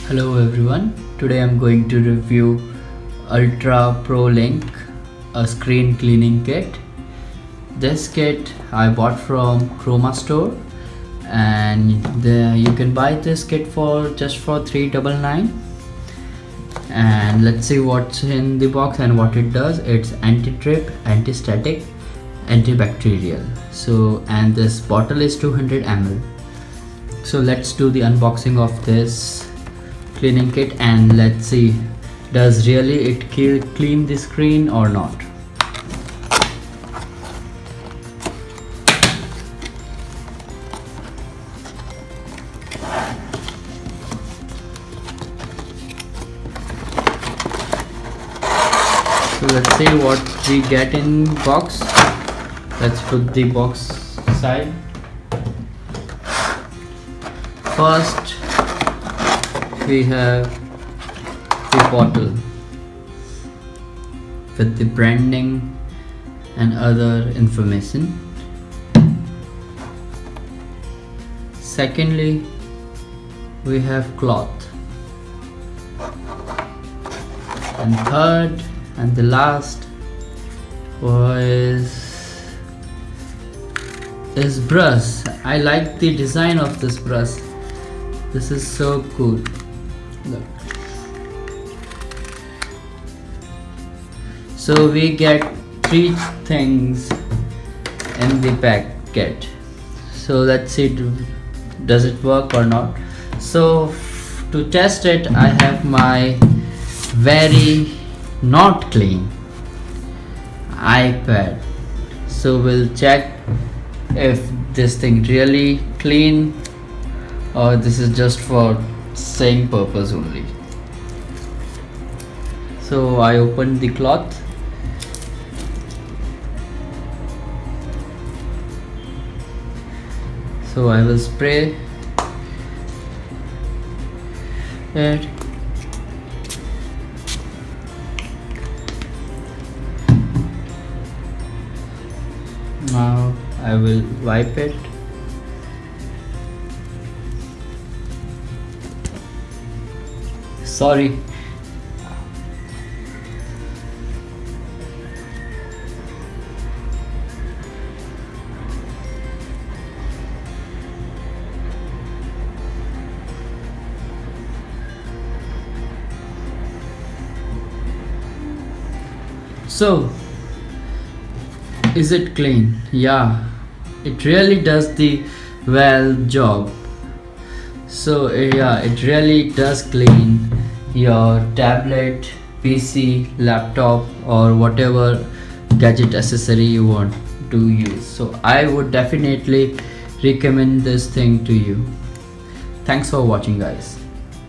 Hello everyone, today I'm going to review Ultra PROLINK, a screen cleaning kit. This kit I bought from Chroma store, and you can buy this kit for just for $399. And let's see what's in the box and what it does. It's anti-drip, anti-static, antibacterial. And this bottle is 200 ml. So let's do the unboxing of this cleaning kit and let's see, does really it clean the screen or not. So let's see what we get in box. Let's put the box aside. First we have the bottle with the branding and other information. Secondly, we have cloth, and third and the last is brush. I like the design of this brush. This is so cool. Look. So we get 3 things in the packet. So let's see, does it work or not. So to test it, I have my very not clean iPad. So we'll check if this thing really clean or this is just for saying purpose only. So I opened the cloth. So I will spray it. Now I will wipe it. Sorry. So, is it clean? Yeah, it really does the well job. So yeah, it really does clean your tablet, PC, laptop, or whatever gadget accessory you want to use. So I would definitely recommend this thing to you. Thanks for watching, guys.